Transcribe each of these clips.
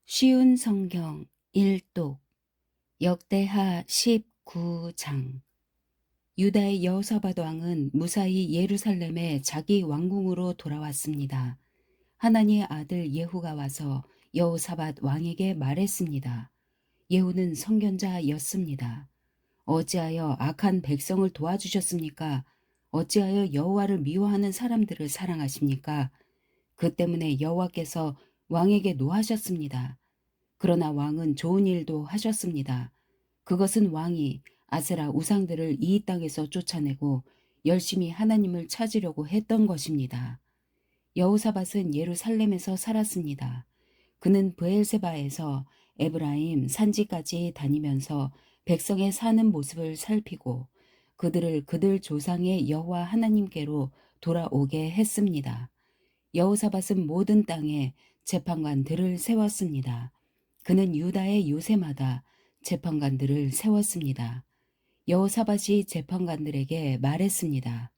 쉬운 성경 1독 역대하 19장. 유다의 여호사밧 왕은 무사히 예루살렘에 자기 왕궁으로 돌아왔습니다. 하나니의 아들 예후가 와서 여호사밧 왕에게 말했습니다. 예후는 선견자였습니다. 어찌하여 악한 백성을 도와주셨습니까? 어찌하여 여호와를 미워하는 사람들을 사랑하십니까? 그 때문에 여호와께서 왕에게 노하셨습니다. 그러나 왕은 좋은 일도 하셨습니다. 그것은 왕이 아세라 우상들을 이 땅에서 쫓아내고 열심히 하나님을 찾으려고 했던 것입니다. 여호사밧은 예루살렘에서 살았습니다. 그는 브엘세바에서 에브라임 산지까지 다니면서 백성의 사는 모습을 살피고 그들을 그들 조상의 여호와 하나님께로 돌아오게 했습니다. 여호사밧은 모든 땅에 재판관들을 세웠습니다. 그는 유다의 요새마다 재판관들을 세웠습니다. 여호사밧이 재판관들에게 말했습니다.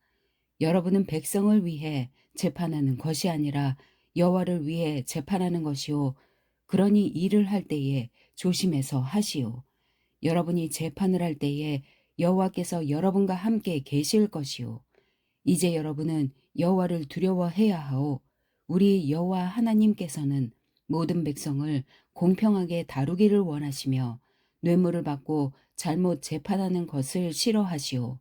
여러분은 백성을 위해 재판하는 것이 아니라 여호와를 위해 재판하는 것이요. 그러니 일을 할 때에 조심해서 하시오. 여러분이 재판을 할 때에 여호와께서 여러분과 함께 계실 것이요. 이제 여러분은 여호와를 두려워해야 하오. 우리 여호와 하나님께서는 모든 백성을 공평하게 다루기를 원하시며 뇌물을 받고 잘못 재판하는 것을 싫어하시오.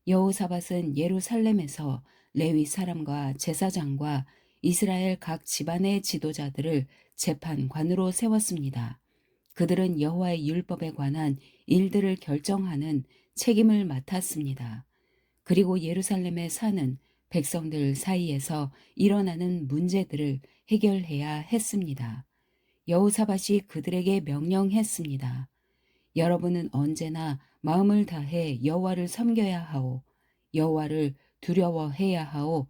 여호사밧은 예루살렘에서 레위 사람과 제사장과 이스라엘 각 집안의 지도자들을 재판관으로 세웠습니다. 그들은 여호와의 율법에 관한 일들을 결정하는 책임을 맡았습니다. 그리고 예루살렘에 사는 백성들 사이에서 일어나는 문제들을 해결해야 했습니다. 여호사밧이 그들에게 명령했습니다. 여러분은 언제나 마음을 다해 여호와를 섬겨야 하오. 여호와를 두려워해야 하오.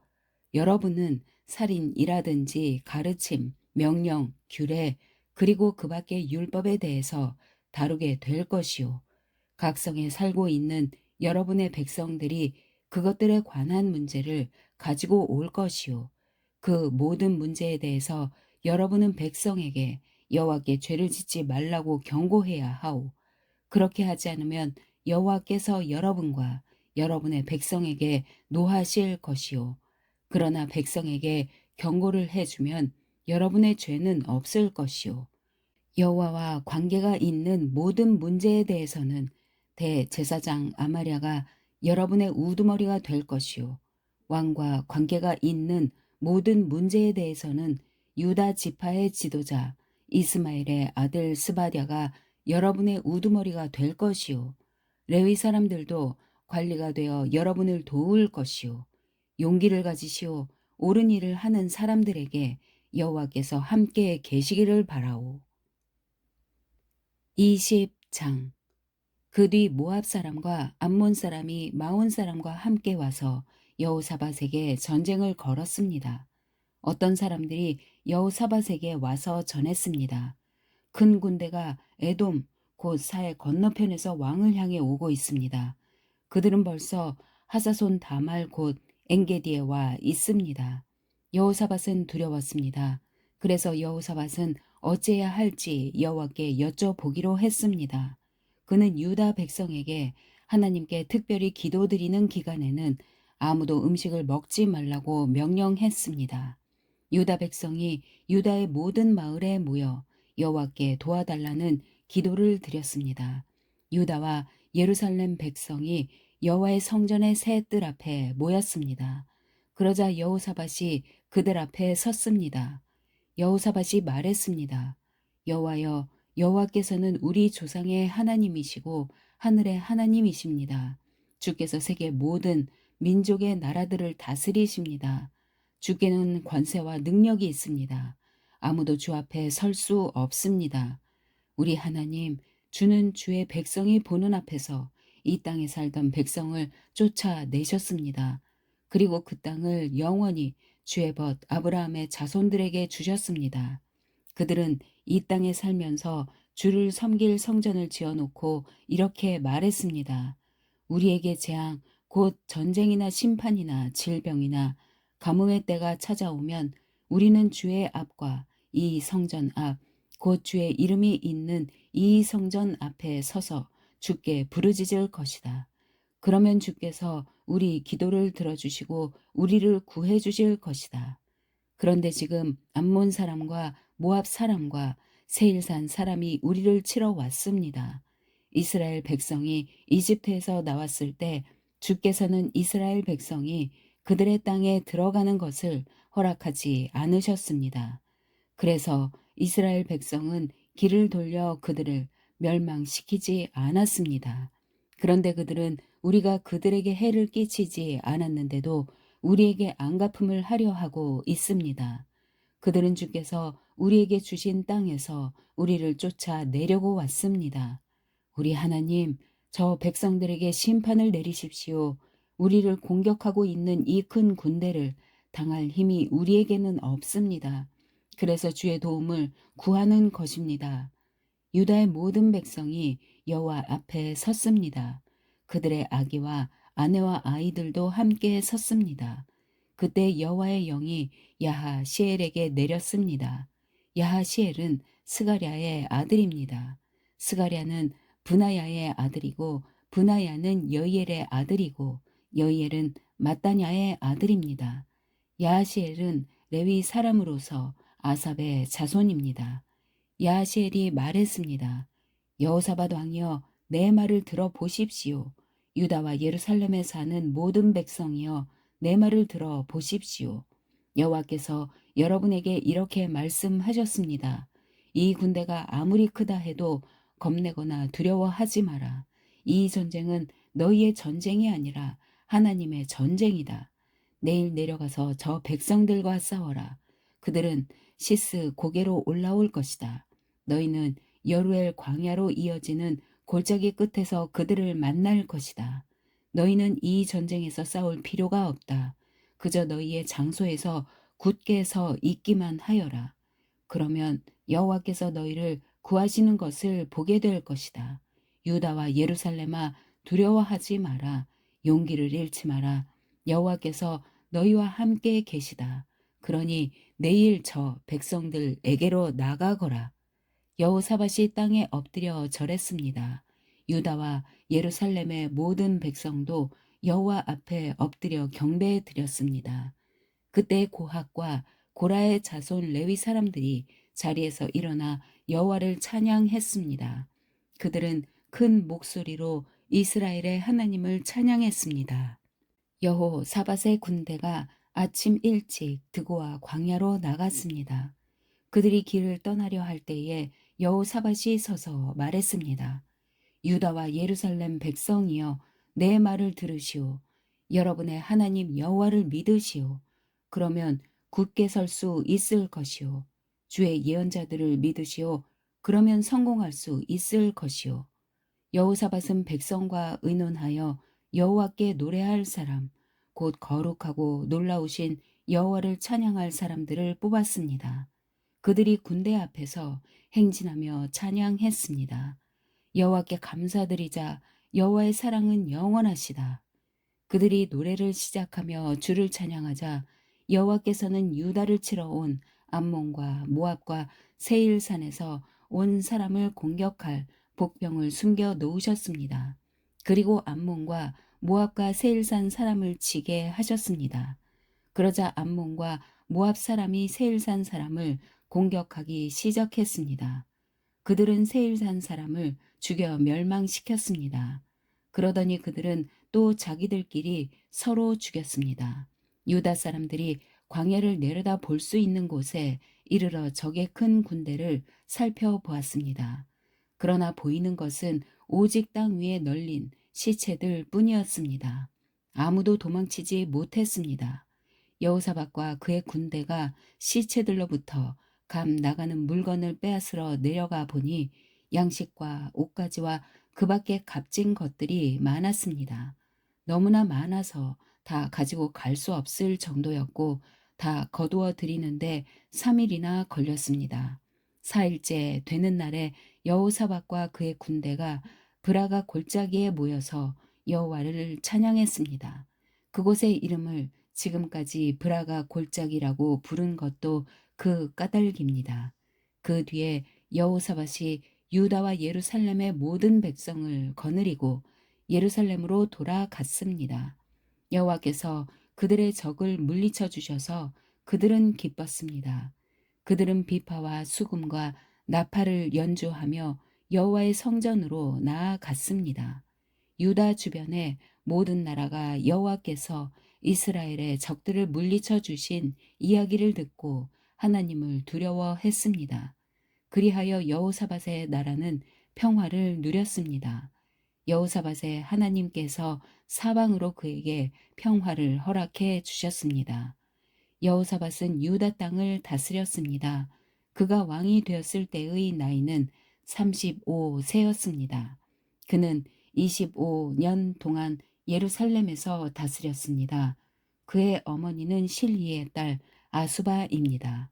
여러분은 살인이라든지 가르침, 명령, 규례, 그리고 그 밖의 율법에 대해서 다루게 될 것이오. 각성에 살고 있는 여러분의 백성들이 그것들에 관한 문제를 가지고 올 것이요. 그 모든 문제에 대해서 여러분은 백성에게 여호와께 죄를 짓지 말라고 경고해야 하오. 그렇게 하지 않으면 여호와께서 여러분과 여러분의 백성에게 노하실 것이요. 그러나 백성에게 경고를 해주면 여러분의 죄는 없을 것이요. 여호와와 관계가 있는 모든 문제에 대해서는 대제사장 아마랴가 여러분의 우두머리가 될 것이요. 왕과 관계가 있는 모든 문제에 대해서는 유다 지파의 지도자 이스마엘의 아들 스바랴가 여러분의 우두머리가 될 것이요. 레위 사람들도 관리가 되어 여러분을 도울 것이요. 용기를 가지시오. 옳은 일을 하는 사람들에게 여호와께서 함께 계시기를 바라오. 20장. 그 뒤 모압 사람과 암몬 사람이 마온 사람과 함께 와서 여호사밧에게 전쟁을 걸었습니다. 어떤 사람들이 여호사밧에게 와서 전했습니다. 큰 군대가 에돔 곧 사해 건너편에서 왕을 향해 오고 있습니다. 그들은 벌써 하사손 다말 곧 엔게디에 와 있습니다. 여호사밧은 두려웠습니다. 그래서 여호사밧은 어찌해야 할지 여호와께 여쭤보기로 했습니다. 그는 유다 백성에게 하나님께 특별히 기도드리는 기간에는 아무도 음식을 먹지 말라고 명령했습니다. 유다 백성이 유다의 모든 마을에 모여 여호와께 도와달라는 기도를 드렸습니다. 유다와 예루살렘 백성이 여호와의 성전의 새 뜰 앞에 모였습니다. 그러자 여호사밧이 그들 앞에 섰습니다. 여호사밧이 말했습니다. 여호와여, 여호와께서는 우리 조상의 하나님이시고 하늘의 하나님이십니다. 주께서 세계 모든 민족의 나라들을 다스리십니다. 주께는 권세와 능력이 있습니다. 아무도 주 앞에 설 수 없습니다. 우리 하나님, 주는 주의 백성이 보는 앞에서 이 땅에 살던 백성을 쫓아내셨습니다. 그리고 그 땅을 영원히 주의 벗 아브라함의 자손들에게 주셨습니다. 그들은 이 땅에 살면서 주를 섬길 성전을 지어놓고 이렇게 말했습니다. 우리에게 재앙, 곧 전쟁이나 심판이나 질병이나 가뭄의 때가 찾아오면 우리는 주의 앞과 이 성전 앞, 곧 주의 이름이 있는 이 성전 앞에 서서 주께 부르짖을 것이다. 그러면 주께서 우리 기도를 들어주시고 우리를 구해 주실 것이다. 그런데 지금 암몬 사람과 모압 사람과 세일산 사람이 우리를 치러 왔습니다. 이스라엘 백성이 이집트에서 나왔을 때 주께서는 이스라엘 백성이 그들의 땅에 들어가는 것을 허락하지 않으셨습니다. 그래서 이스라엘 백성은 길을 돌려 그들을 멸망시키지 않았습니다. 그런데 그들은 우리가 그들에게 해를 끼치지 않았는데도 우리에게 안갚음을 하려 하고 있습니다. 그들은 주께서 우리에게 주신 땅에서 우리를 쫓아내려고 왔습니다. 우리 하나님, 저 백성들에게 심판을 내리십시오. 우리를 공격하고 있는 이 큰 군대를 당할 힘이 우리에게는 없습니다. 그래서 주의 도움을 구하는 것입니다. 유다의 모든 백성이 여호와 앞에 섰습니다. 그들의 아기와 아내와 아이들도 함께 섰습니다. 그때 여호와의 영이 야하시엘에게 내렸습니다. 야하시엘은 스가랴의 아들입니다. 스가랴는 브나야의 아들이고 브나야는 여이엘의 아들이고 여이엘은 마따냐의 아들입니다. 야하시엘은 레위 사람으로서 아삽의 자손입니다. 야하시엘이 말했습니다. 여호사밧 왕이여 내 말을 들어보십시오. 유다와 예루살렘에 사는 모든 백성이여 내 말을 들어보십시오. 여호와께서 여러분에게 이렇게 말씀하셨습니다. 이 군대가 아무리 크다 해도 겁내거나 두려워하지 마라. 이 전쟁은 너희의 전쟁이 아니라 하나님의 전쟁이다. 내일 내려가서 저 백성들과 싸워라. 그들은 시스 고개로 올라올 것이다. 너희는 여루엘 광야로 이어지는 골짜기 끝에서 그들을 만날 것이다. 너희는 이 전쟁에서 싸울 필요가 없다. 그저 너희의 장소에서 굳게 서 있기만 하여라. 그러면 여호와께서 너희를 구하시는 것을 보게 될 것이다. 유다와 예루살렘아 두려워하지 마라. 용기를 잃지 마라. 여호와께서 너희와 함께 계시다. 그러니 내일 저 백성들에게로 나가거라. 여호사밧이 땅에 엎드려 절했습니다. 유다와 예루살렘의 모든 백성도 여호와 앞에 엎드려 경배해 드렸습니다. 그때 고핫과 고라의 자손 레위 사람들이 자리에서 일어나 여호와를 찬양했습니다. 그들은 큰 목소리로 이스라엘의 하나님을 찬양했습니다. 여호사밧의 군대가 아침 일찍 드고와 광야로 나갔습니다. 그들이 길을 떠나려 할 때에 여호사밧이 서서 말했습니다. 유다와 예루살렘 백성이여 내 말을 들으시오. 여러분의 하나님 여호와를 믿으시오. 그러면 굳게 설 수 있을 것이오. 주의 예언자들을 믿으시오. 그러면 성공할 수 있을 것이오. 여호사밧은 백성과 의논하여 여호와께 노래할 사람, 곧 거룩하고 놀라우신 여호와를 찬양할 사람들을 뽑았습니다. 그들이 군대 앞에서 행진하며 찬양했습니다. 여호와께 감사드리자. 여호와의 사랑은 영원하시다. 그들이 노래를 시작하며 주를 찬양하자 여호와께서는 유다를 치러 온 암몬과 모압과 세일산에서 온 사람을 공격할 복병을 숨겨 놓으셨습니다. 그리고 암몬과 모압과 세일산 사람을 치게 하셨습니다. 그러자 암몬과 모압 사람이 세일산 사람을 공격하기 시작했습니다. 그들은 세일산 사람을 죽여 멸망시켰습니다. 그러더니 그들은 또 자기들끼리 서로 죽였습니다. 유다 사람들이 광야를 내려다 볼 수 있는 곳에 이르러 적의 큰 군대를 살펴보았습니다. 그러나 보이는 것은 오직 땅 위에 널린 시체들 뿐이었습니다. 아무도 도망치지 못했습니다. 여호사밧과 그의 군대가 시체들로부터 감 나가는 물건을 빼앗으러 내려가 보니 양식과 옷가지와 그 밖에 값진 것들이 많았습니다. 너무나 많아서 다 가지고 갈 수 없을 정도였고 다 거두어 드리는데 3일이나 걸렸습니다. 4일째 되는 날에 여호사밧과 그의 군대가 브라가 골짜기에 모여서 여호와를 찬양했습니다. 그곳의 이름을 지금까지 브라가 골짜기라고 부른 것도 그 까닭입니다. 그 뒤에 여호사밧이 유다와 예루살렘의 모든 백성을 거느리고 예루살렘으로 돌아갔습니다. 여호와께서 그들의 적을 물리쳐 주셔서 그들은 기뻤습니다. 그들은 비파와 수금과 나팔을 연주하며 여호와의 성전으로 나아갔습니다. 유다 주변의 모든 나라가 여호와께서 이스라엘의 적들을 물리쳐 주신 이야기를 듣고 하나님을 두려워했습니다. 그리하여 여호사밧의 나라는 평화를 누렸습니다. 여호사밧의 하나님께서 사방으로 그에게 평화를 허락해 주셨습니다. 여호사밧은 유다 땅을 다스렸습니다. 그가 왕이 되었을 때의 나이는 35세였습니다. 그는 25년 동안 예루살렘에서 다스렸습니다. 그의 어머니는 실리의 딸 아수바입니다.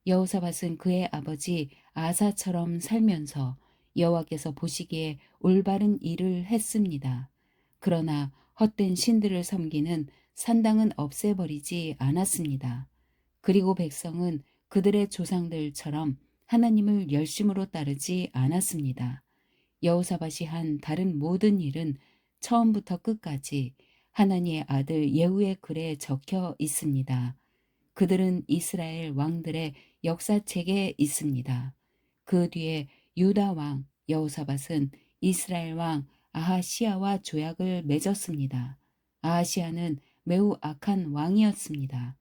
여호사밧은 그의 아버지 아사처럼 살면서 여호와께서 보시기에 올바른 일을 했습니다. 그러나 헛된 신들을 섬기는 산당은 없애버리지 않았습니다. 그리고 백성은 그들의 조상들처럼 하나님을 열심으로 따르지 않았습니다. 여호사밧이 한 다른 모든 일은 처음부터 끝까지 하나님의 아들 예후의 글에 적혀 있습니다. 그들은 이스라엘 왕들의 역사책에 있습니다. 그 뒤에 유다 왕 여호사밧은 이스라엘 왕 아하시아와 조약을 맺었습니다. 아하시아는 매우 악한 왕이었습니다.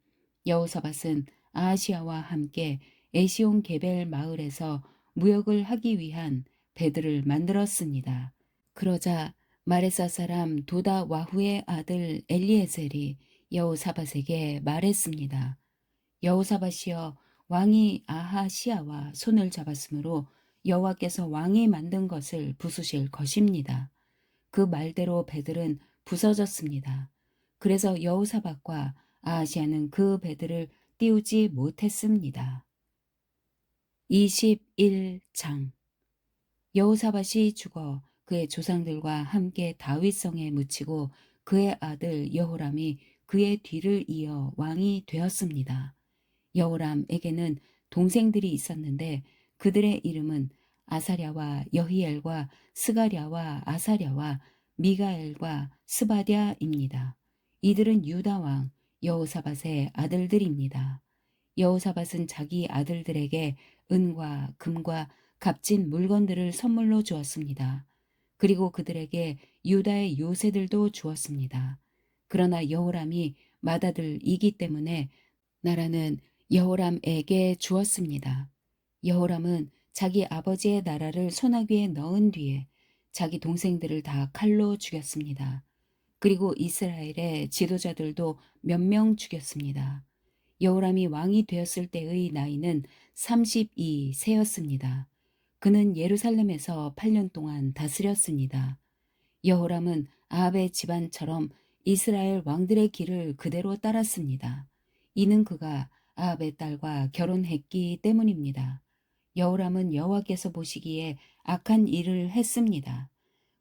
여호사밧은 아하시아와 함께 에시온 게벨 마을에서 무역을 하기 위한 배들을 만들었습니다. 그러자 마레사 사람 도다 와후의 아들 엘리에셀이 여호사밧에게 말했습니다. 여호사밧이여, 왕이 아하시아와 손을 잡았으므로 여호와께서 왕이 만든 것을 부수실 것입니다. 그 말대로 배들은 부서졌습니다. 그래서 여호사밧과 아하시아는 그 배들을 띄우지 못했습니다. 21장. 여호사밧이 죽어 그의 조상들과 함께 다윗성에 묻히고 그의 아들 여호람이 그의 뒤를 이어 왕이 되었습니다. 여호람에게는 동생들이 있었는데 그들의 이름은 아사랴와 여히엘과 스가랴와 아사랴와 미가엘과 스바랴입니다. 이들은 유다 왕 여호사밧의 아들들입니다. 여호사밧은 자기 아들들에게 은과 금과 값진 물건들을 선물로 주었습니다. 그리고 그들에게 유다의 요새들도 주었습니다. 그러나 여호람이 맏아들이기 때문에 나라는 여호람에게 주었습니다. 여호람은 자기 아버지의 나라를 소나기에 넣은 뒤에 자기 동생들을 다 칼로 죽였습니다. 그리고 이스라엘의 지도자들도 몇 명 죽였습니다. 여호람이 왕이 되었을 때의 나이는 32세였습니다. 그는 예루살렘에서 8년 동안 다스렸습니다. 여호람은 아합의 집안처럼 이스라엘 왕들의 길을 그대로 따랐습니다. 이는 그가 아합의 딸과 결혼했기 때문입니다. 여호람은 여호와께서 보시기에 악한 일을 했습니다.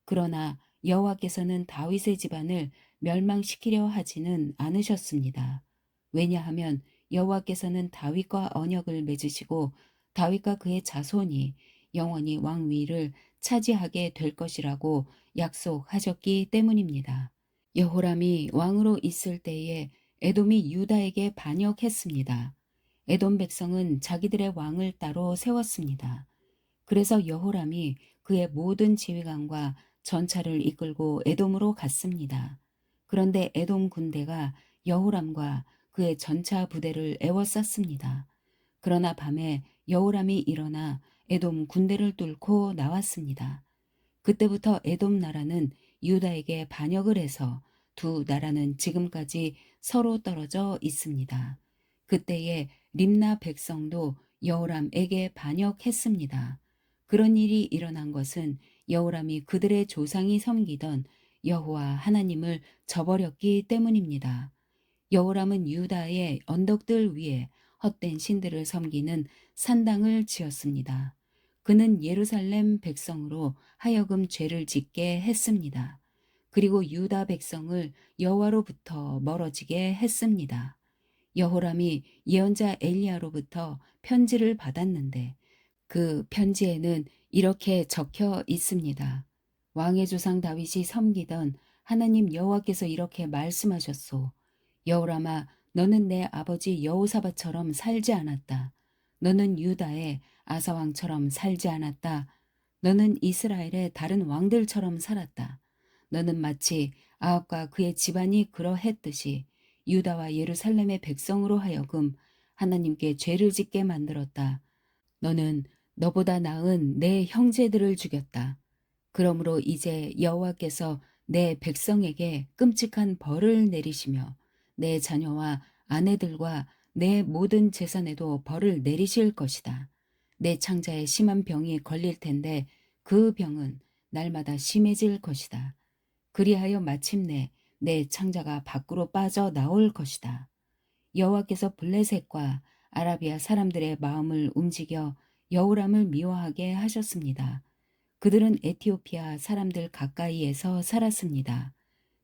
그러나 여호와께서는 다윗의 집안을 멸망시키려 하지는 않으셨습니다. 왜냐하면 여호와께서는 다윗과 언약을 맺으시고 다윗과 그의 자손이 영원히 왕위를 차지하게 될 것이라고 약속하셨기 때문입니다. 여호람이 왕으로 있을 때에 에돔이 유다에게 반역했습니다. 에돔 백성은 자기들의 왕을 따로 세웠습니다. 그래서 여호람이 그의 모든 지휘관과 전차를 이끌고 에돔으로 갔습니다. 그런데 에돔 군대가 여호람과 그의 전차 부대를 에워쌌습니다. 그러나 밤에 여호람이 일어나 에돔 군대를 뚫고 나왔습니다. 그때부터 에돔 나라는 유다에게 반역을 해서 두 나라는 지금까지 서로 떨어져 있습니다. 그때에 림나 백성도 여호람에게 반역했습니다. 그런 일이 일어난 것은 여호람이 그들의 조상이 섬기던 여호와 하나님을 저버렸기 때문입니다. 여호람은 유다의 언덕들 위에 헛된 신들을 섬기는 산당을 지었습니다. 그는 예루살렘 백성으로 하여금 죄를 짓게 했습니다. 그리고 유다 백성을 여호와로부터 멀어지게 했습니다. 여호람이 예언자 엘리야로부터 편지를 받았는데 그 편지에는 이렇게 적혀 있습니다. 왕의 조상 다윗이 섬기던 하나님 여호와께서 이렇게 말씀하셨소. 여호람아, 너는 내 아버지 여호사밧처럼 살지 않았다. 너는 유다의 아사 왕처럼 살지 않았다. 너는 이스라엘의 다른 왕들처럼 살았다. 너는 마치 아합과 그의 집안이 그러했듯이 유다와 예루살렘의 백성으로 하여금 하나님께 죄를 짓게 만들었다. 너는 너보다 나은 내 형제들을 죽였다. 그러므로 이제 여호와께서 내 백성에게 끔찍한 벌을 내리시며 내 자녀와 아내들과 내 모든 재산에도 벌을 내리실 것이다. 내 창자에 심한 병이 걸릴 텐데 그 병은 날마다 심해질 것이다. 그리하여 마침내 내 창자가 밖으로 빠져 나올 것이다. 여호와께서 블레셋과 아라비아 사람들의 마음을 움직여 여호람을 미워하게 하셨습니다. 그들은 에티오피아 사람들 가까이에서 살았습니다.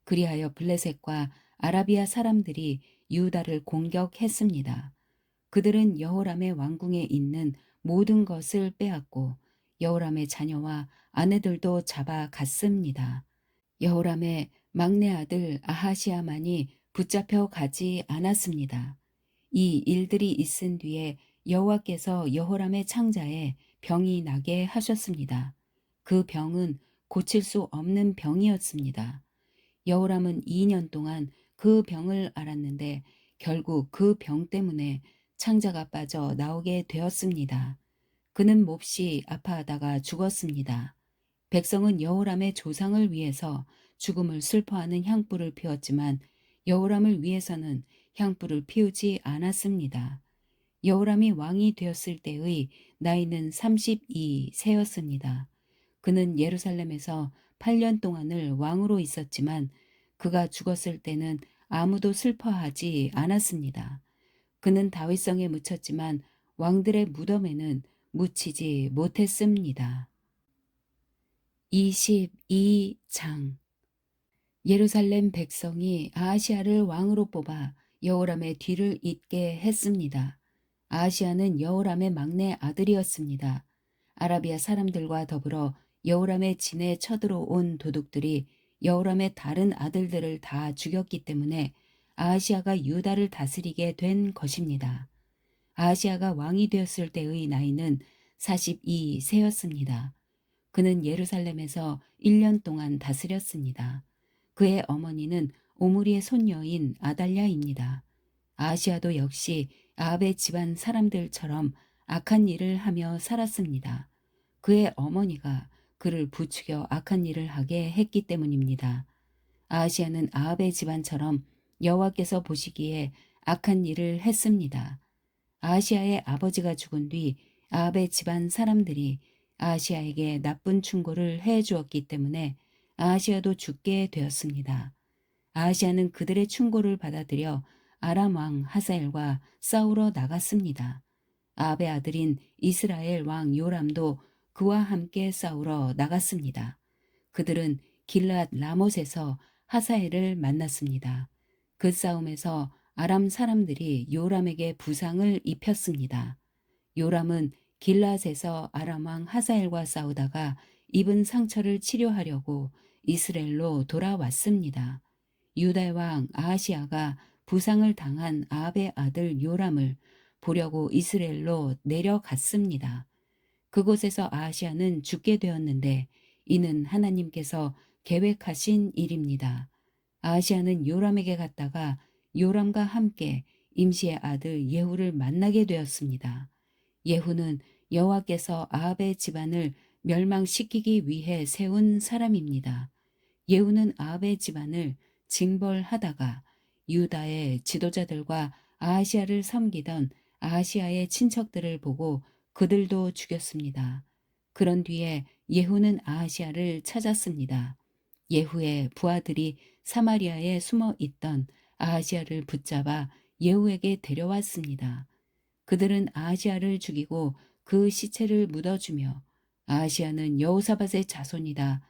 그리하여 블레셋과 아라비아 사람들이 유다를 공격했습니다. 그들은 여호람의 왕궁에 있는 모든 것을 빼앗고 여호람의 자녀와 아내들도 잡아갔습니다. 여호람의 막내 아들 아하시아만이 붙잡혀 가지 않았습니다. 이 일들이 있은 뒤에 여호와께서 여호람의 창자에 병이 나게 하셨습니다. 그 병은 고칠 수 없는 병이었습니다. 여호람은 2년 동안 그 병을 앓았는데 결국 그 병 때문에 창자가 빠져 나오게 되었습니다. 그는 몹시 아파하다가 죽었습니다. 백성은 여호람의 조상을 위해서 죽음을 슬퍼하는 향불을 피웠지만 여호람을 위해서는 향불을 피우지 않았습니다. 여호람이 왕이 되었을 때의 나이는 32세였습니다. 그는 예루살렘에서 8년 동안을 왕으로 있었지만 그가 죽었을 때는 아무도 슬퍼하지 않았습니다. 그는 다윗성에 묻혔지만 왕들의 무덤에는 묻히지 못했습니다. 22장. 예루살렘 백성이 아하시아를 왕으로 뽑아 여호람의 뒤를 잇게 했습니다. 아하시아는 여호람의 막내 아들이었습니다. 아라비아 사람들과 더불어 여호람의 진에 쳐들어온 도둑들이 여호람의 다른 아들들을 다 죽였기 때문에 아하시아가 유다를 다스리게 된 것입니다. 아하시아가 왕이 되었을 때의 나이는 42세였습니다. 그는 예루살렘에서 1년 동안 다스렸습니다. 그의 어머니는 오므리의 손녀인 아달랴입니다. 아하시아도 역시 아합의 집안 사람들처럼 악한 일을 하며 살았습니다. 그의 어머니가 그를 부추겨 악한 일을 하게 했기 때문입니다. 아하시아는 아합의 집안처럼 여호와께서 보시기에 악한 일을 했습니다. 아하시아의 아버지가 죽은 뒤 아합의 집안 사람들이 아하시아에게 나쁜 충고를 해 주었기 때문에 아하시아도 죽게 되었습니다. 아하시아는 그들의 충고를 받아들여 아람 왕 하사엘과 싸우러 나갔습니다. 아합의 아들인 이스라엘 왕 요람도 그와 함께 싸우러 나갔습니다. 그들은 길앗 라못에서 하사엘을 만났습니다. 그 싸움에서 아람 사람들이 요람에게 부상을 입혔습니다. 요람은 길앗에서 아람 왕 하사엘과 싸우다가 입은 상처를 치료하려고 이스라엘로 돌아왔습니다. 유다의 왕 아하시아가 부상을 당한 아합의 아들 요람을 보려고 이스라엘로 내려갔습니다. 그곳에서 아하시아는 죽게 되었는데 이는 하나님께서 계획하신 일입니다. 아하시아는 요람에게 갔다가 요람과 함께 임시의 아들 예후를 만나게 되었습니다. 예후는 여호와께서 아합의 집안을 멸망시키기 위해 세운 사람입니다. 예후는 아합의 집안을 징벌하다가 유다의 지도자들과 아하시아를 섬기던 아하시아의 친척들을 보고 그들도 죽였습니다. 그런 뒤에 예후는 아하시아를 찾았습니다. 예후의 부하들이 사마리아에 숨어 있던 아하시아를 붙잡아 예후에게 데려왔습니다. 그들은 아하시아를 죽이고 그 시체를 묻어주며 아하시아는 여호사밧의 자손이다.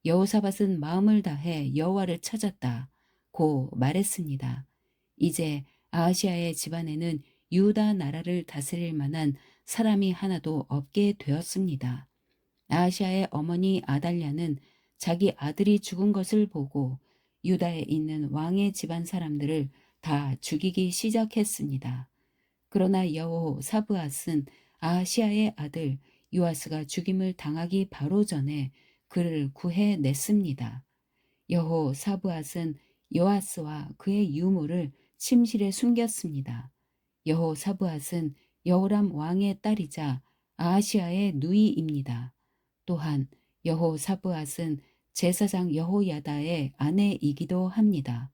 여호사밧은 마음을 다해 여호와를 찾았다. 고 말했습니다. 이제 아하시아의 집안에는 유다 나라를 다스릴 만한 사람이 하나도 없게 되었습니다. 아하시아의 어머니 아달랴는 자기 아들이 죽은 것을 보고 유다에 있는 왕의 집안 사람들을 다 죽이기 시작했습니다. 그러나 여호사브앗은 아하시아의 아들 요아스가 죽임을 당하기 바로 전에 그를 구해냈습니다. 여호사브앗은 요아스와 그의 유모를 침실에 숨겼습니다. 여호사브앗은 여호람 왕의 딸이자 아하시아의 누이입니다. 또한 여호사브앗은 제사장 여호야다의 아내이기도 합니다.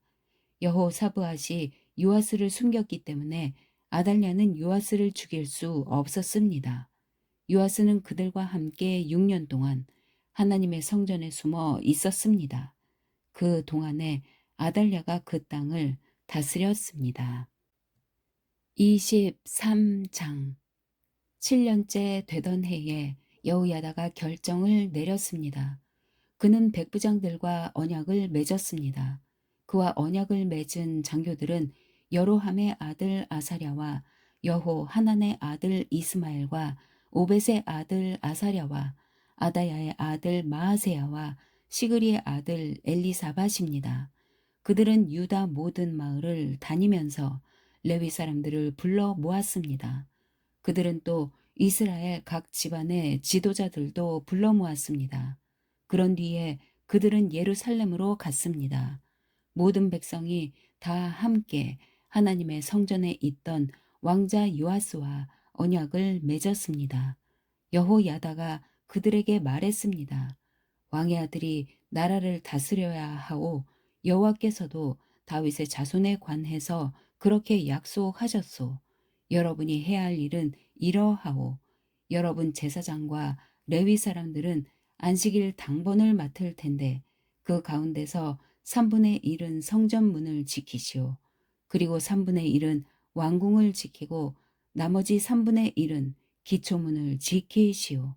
여호사브앗이 요아스를 숨겼기 때문에 아달랴는 요아스를 죽일 수 없었습니다. 요아스는 그들과 함께 6년 동안 하나님의 성전에 숨어 있었습니다. 그 동안에 아달랴가 그 땅을 다스렸습니다. 23장 7년째 되던 해에 여호야다가 결정을 내렸습니다. 그는 백부장들과 언약을 맺었습니다. 그와 언약을 맺은 장교들은 여로함의 아들 아사랴와 여호 하난의 아들 이스마엘과 오벳의 아들 아사랴와 아다야의 아들 마아세야와 시그리의 아들 엘리사밧입니다. 그들은 유다 모든 마을을 다니면서 레위 사람들을 불러 모았습니다. 그들은 또 이스라엘 각 집안의 지도자들도 불러 모았습니다. 그런 뒤에 그들은 예루살렘으로 갔습니다. 모든 백성이 다 함께 하나님의 성전에 있던 왕자 요아스와 언약을 맺었습니다. 여호야다가 그들에게 말했습니다. 왕의 아들이 나라를 다스려야 하오. 여호와께서도 다윗의 자손에 관해서 그렇게 약속하셨소. 여러분이 해야 할 일은 이러하오. 여러분 제사장과 레위 사람들은 안식일 당번을 맡을 텐데 그 가운데서 3분의 1은 성전문을 지키시오. 그리고 3분의 1은 왕궁을 지키고 나머지 3분의 1은 기초문을 지키시오.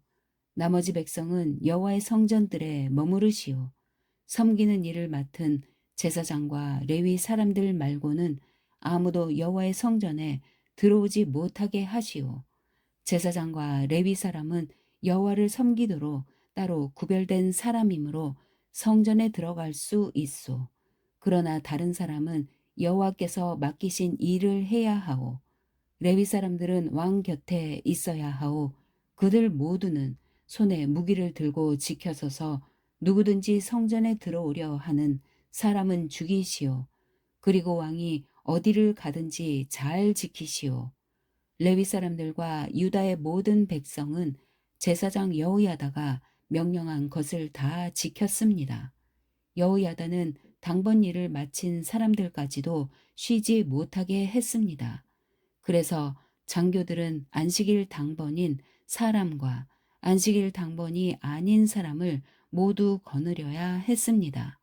나머지 백성은 여호와의 성전들에 머무르시오. 섬기는 일을 맡은 제사장과 레위 사람들 말고는 아무도 여호와의 성전에 들어오지 못하게 하시오. 제사장과 레위 사람은 여호와를 섬기도록 따로 구별된 사람이므로 성전에 들어갈 수 있소. 그러나 다른 사람은 여호와께서 맡기신 일을 해야 하오. 레위 사람들은 왕 곁에 있어야 하오. 그들 모두는 손에 무기를 들고 지켜서서 누구든지 성전에 들어오려 하는 사람은 죽이시오. 그리고 왕이 어디를 가든지 잘 지키시오. 레위 사람들과 유다의 모든 백성은 제사장 여호야다가 명령한 것을 다 지켰습니다. 여호야다는 당번 일을 마친 사람들까지도 쉬지 못하게 했습니다. 그래서 장교들은 안식일 당번인 사람과 안식일 당번이 아닌 사람을 모두 거느려야 했습니다.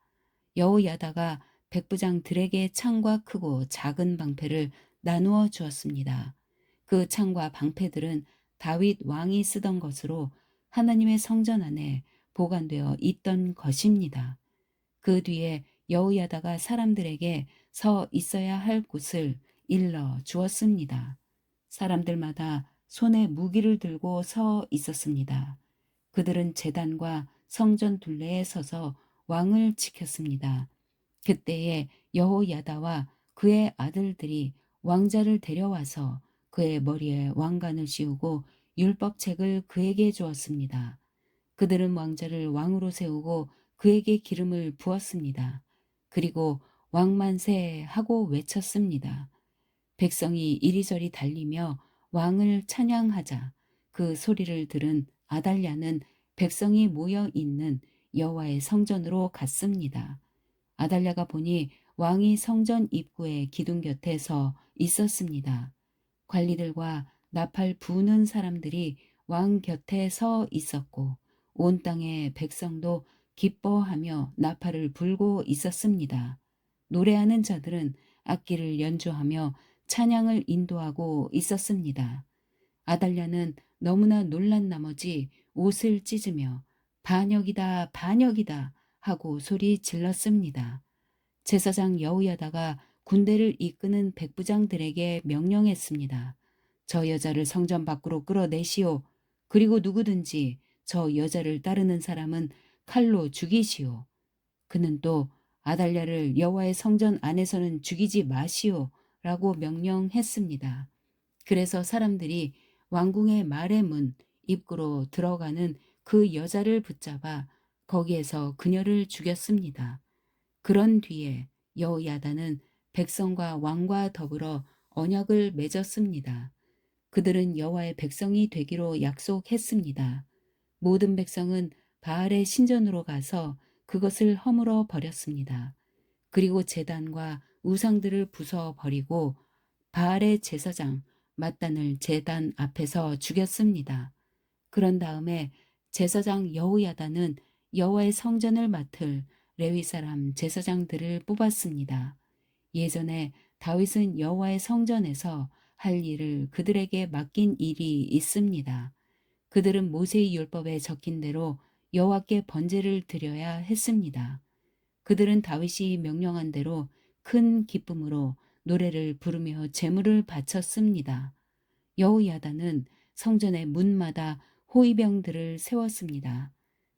여호야다가 백부장들에게 창과 크고 작은 방패를 나누어 주었습니다. 그 창과 방패들은 다윗 왕이 쓰던 것으로 하나님의 성전 안에 보관되어 있던 것입니다. 그 뒤에 여호야다가 사람들에게 서 있어야 할 곳을 일러 주었습니다. 사람들마다 손에 무기를 들고 서 있었습니다. 그들은 제단과 성전 둘레에 서서 왕을 지켰습니다. 그때에 여호야다와 그의 아들들이 왕자를 데려와서 그의 머리에 왕관을 씌우고 율법책을 그에게 주었습니다. 그들은 왕자를 왕으로 세우고 그에게 기름을 부었습니다. 그리고 왕만세 하고 외쳤습니다. 백성이 이리저리 달리며 왕을 찬양하자 그 소리를 들은 아달랴는 백성이 모여 있는 여호와의 성전으로 갔습니다. 아달랴가 보니 왕이 성전 입구의 기둥 곁에 서 있었습니다. 관리들과 나팔 부는 사람들이 왕 곁에 서 있었고 온 땅의 백성도 기뻐하며 나팔을 불고 있었습니다. 노래하는 자들은 악기를 연주하며 찬양을 인도하고 있었습니다. 아달랴는 너무나 놀란 나머지 옷을 찢으며 반역이다 반역이다 하고 소리 질렀습니다. 제사장 여호야다가 군대를 이끄는 백부장들에게 명령했습니다. 저 여자를 성전 밖으로 끌어내시오. 그리고 누구든지 저 여자를 따르는 사람은 칼로 죽이시오. 그는 또 아달랴를 여호와의 성전 안에서는 죽이지 마시오 라고 명령했습니다. 그래서 사람들이 왕궁의 말의 문 입구로 들어가는 그 여자를 붙잡아 거기에서 그녀를 죽였습니다. 그런 뒤에 여호야다는 백성과 왕과 더불어 언약을 맺었습니다. 그들은 여호와의 백성이 되기로 약속했습니다. 모든 백성은 바알의 신전으로 가서 그것을 허물어 버렸습니다. 그리고 제단과 우상들을 부숴 버리고 바알의 제사장 mat단을 제단 앞에서 죽였습니다. 그런 다음에 제사장 여호야다는 여호와의 성전을 맡을 레위 사람 제사장들을 뽑았습니다. 예전에 다윗은 여호와의 성전에서 할 일을 그들에게 맡긴 일이 있습니다. 그들은 모세의 율법에 적힌 대로 여호와께 번제를 드려야 했습니다. 그들은 다윗이 명령한 대로 큰 기쁨으로 노래를 부르며 제물을 바쳤습니다. 여호야다는 성전의 문마다 호위병들을 세웠습니다.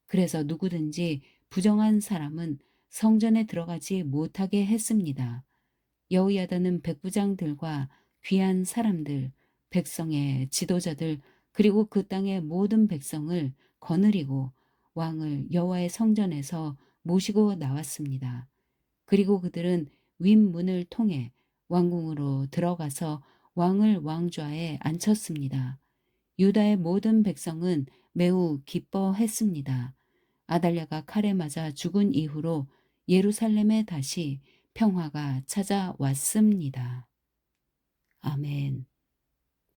그래서 누구든지 부정한 사람은 성전에 들어가지 못하게 했습니다. 여호야다는 백부장들과 귀한 사람들, 백성의 지도자들, 그리고 그 땅의 모든 백성을 거느리고 왕을 여호와의 성전에서 모시고 나왔습니다. 그리고 그들은 윗문을 통해 왕궁으로 들어가서 왕을 왕좌에 앉혔습니다. 유다의 모든 백성은 매우 기뻐했습니다. 아달랴가 칼에 맞아 죽은 이후로 예루살렘에 다시 평화가 찾아왔습니다. 아멘.